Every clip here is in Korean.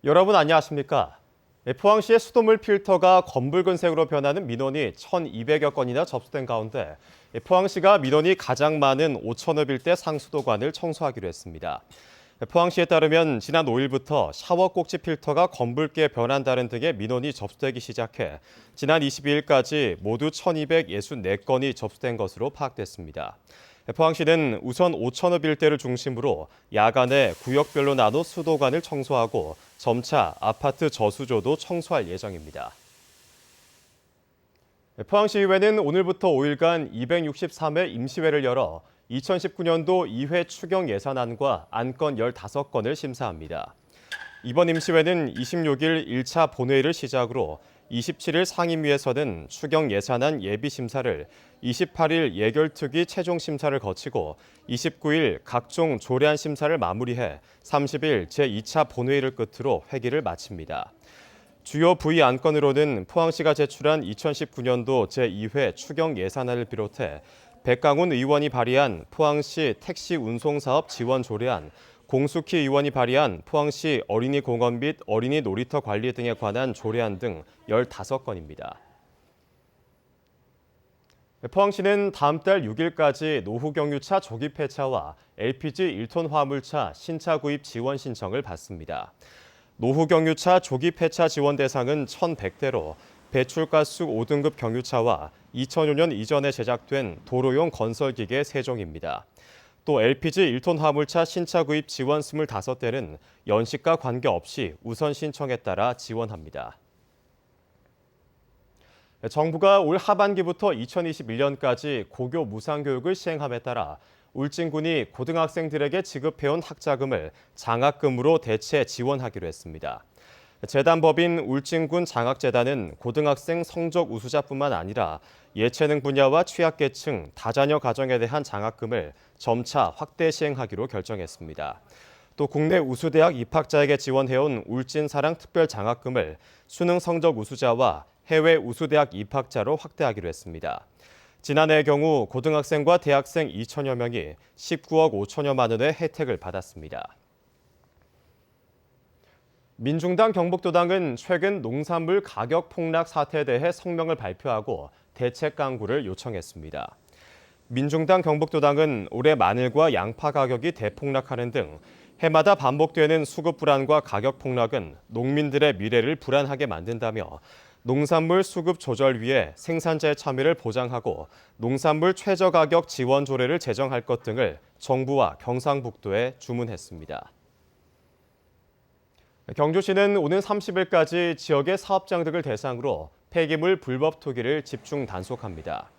여러분 안녕하십니까? 포항시의 수돗물 필터가 검붉은색으로 변하는 민원이 1,200여 건이나 접수된 가운데 포항시가 민원이 가장 많은 5천업 일대 상수도관을 청소하기로 했습니다. 포항시에 따르면 지난 5일부터 샤워 꼭지 필터가 검붉게 변한다는 등의 민원이 접수되기 시작해 지난 22일까지 모두 1,264건이 접수된 것으로 파악됐습니다. 포항시는 우선 5천업 일대를 중심으로 야간에 구역별로 나눠 수도관을 청소하고 점차 아파트 저수조도 청소할 예정입니다. 포항시의회는 오늘부터 5일간 263회 임시회를 열어 2019년도 2회 추경 예산안과 안건 15건을 심사합니다. 이번 임시회는 26일 1차 본회의를 시작으로 27일 상임위에서는 추경 예산안 예비 심사를, 28일 예결특위 최종 심사를 거치고 29일 각종 조례안 심사를 마무리해 30일 제2차 본회의를 끝으로 회기를 마칩니다. 주요 부위 안건으로는 포항시가 제출한 2019년도 제2회 추경 예산안을 비롯해 백강훈 의원이 발의한 포항시 택시 운송사업 지원 조례안, 공숙희 의원이 발의한 포항시 어린이 공원 및 어린이 놀이터 관리 등에 관한 조례안 등 15건입니다. 포항시는 다음 달 6일까지 노후경유차 조기 폐차와 LPG 1톤 화물차 신차 구입 지원 신청을 받습니다. 노후경유차 조기 폐차 지원 대상은 1,100대로 배출가스 5등급 경유차와 2005년 이전에 제작된 도로용 건설기계 3종입니다. 또 LPG 1톤 화물차 신차 구입 지원 25대는 연식과 관계없이 우선 신청에 따라 지원합니다. 정부가 올 하반기부터 2021년까지 고교 무상교육을 시행함에 따라 울진군이 고등학생들에게 지급해온 학자금을 장학금으로 대체 지원하기로 했습니다. 재단법인 울진군 장학재단은 고등학생 성적 우수자뿐만 아니라 예체능 분야와 취약계층, 다자녀 가정에 대한 장학금을 점차 확대 시행하기로 결정했습니다. 또 국내 우수대학 입학자에게 지원해온 울진사랑 특별장학금을 수능 성적 우수자와 해외 우수대학 입학자로 확대하기로 했습니다. 지난해의 경우 고등학생과 대학생 2천여 명이 19억 5천여만 원의 혜택을 받았습니다. 민중당 경북도당은 최근 농산물 가격 폭락 사태에 대해 성명을 발표하고 대책 강구를 요청했습니다. 민중당 경북도당은 올해 마늘과 양파 가격이 대폭락하는 등 해마다 반복되는 수급 불안과 가격 폭락은 농민들의 미래를 불안하게 만든다며 농산물 수급 조절 위해 생산자의 참여를 보장하고 농산물 최저가격 지원 조례를 제정할 것 등을 정부와 경상북도에 주문했습니다. 경주시는 오는 30일까지 지역의 사업장 등을 대상으로 폐기물 불법 투기를 집중 단속합니다.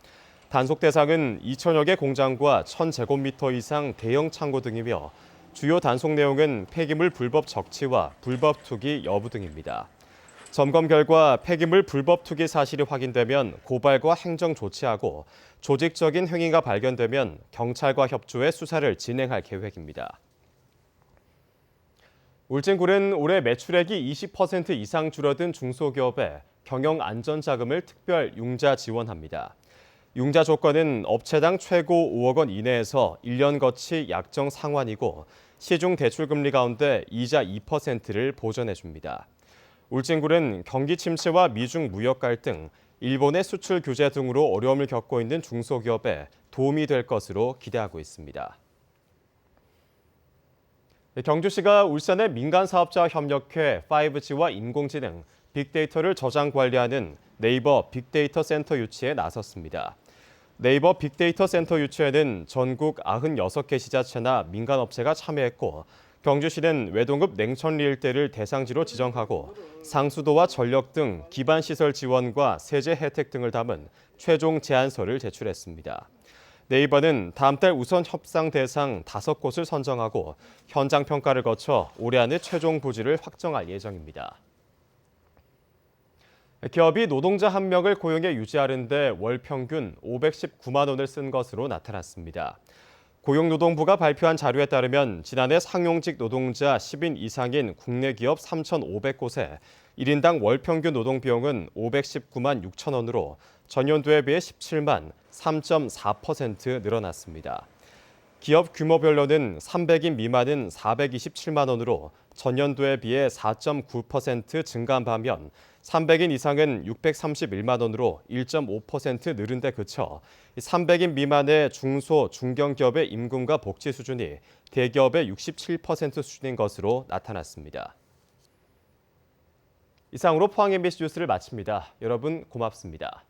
단속 대상은 2천여 개 공장과 1,000제곱미터 이상 대형 창고 등이며 주요 단속 내용은 폐기물 불법 적치와 불법 투기 여부 등입니다. 점검 결과 폐기물 불법 투기 사실이 확인되면 고발과 행정 조치하고 조직적인 행위가 발견되면 경찰과 협조해 수사를 진행할 계획입니다. 울진군은 올해 매출액이 20% 이상 줄어든 중소기업에 경영 안전자금을 특별 융자 지원합니다. 융자 조건은 업체당 최고 5억 원 이내에서 1년 거치 약정 상환이고 시중 대출금리 가운데 이자 2%를 보전해 줍니다. 울진군은 경기 침체와 미중 무역 갈등, 일본의 수출 규제 등으로 어려움을 겪고 있는 중소기업에 도움이 될 것으로 기대하고 있습니다. 경주시가 울산의 민간 사업자와 협력해 5G와 인공지능, 빅데이터를 저장 관리하는 네이버 빅데이터 센터 유치에 나섰습니다. 네이버 빅데이터 센터 유치에는 전국 96개 시자체나 민간업체가 참여했고 경주시는 외동급 냉천리 일대를 대상지로 지정하고 상수도와 전력 등 기반시설 지원과 세제 혜택 등을 담은 최종 제안서를 제출했습니다. 네이버는 다음 달 우선 협상 대상 5곳을 선정하고 현장 평가를 거쳐 올해 안에 최종 부지를 확정할 예정입니다. 기업이 노동자 1명을 고용해 유지하는 데 월 평균 519만 원을 쓴 것으로 나타났습니다. 고용노동부가 발표한 자료에 따르면 지난해 상용직 노동자 10인 이상인 국내 기업 3,500곳에 1인당 월 평균 노동 비용은 519만 6천 원으로 전년도에 비해 17만 3.4% 늘어났습니다. 기업 규모별로는 300인 미만은 427만 원으로 전년도에 비해 4.9% 증가한 반면 300인 이상은 631만 원으로 1.5% 늘은 데 그쳐 300인 미만의 중소, 중견기업의 임금과 복지 수준이 대기업의 67% 수준인 것으로 나타났습니다. 이상으로 포항 MBC 뉴스를 마칩니다. 여러분 고맙습니다.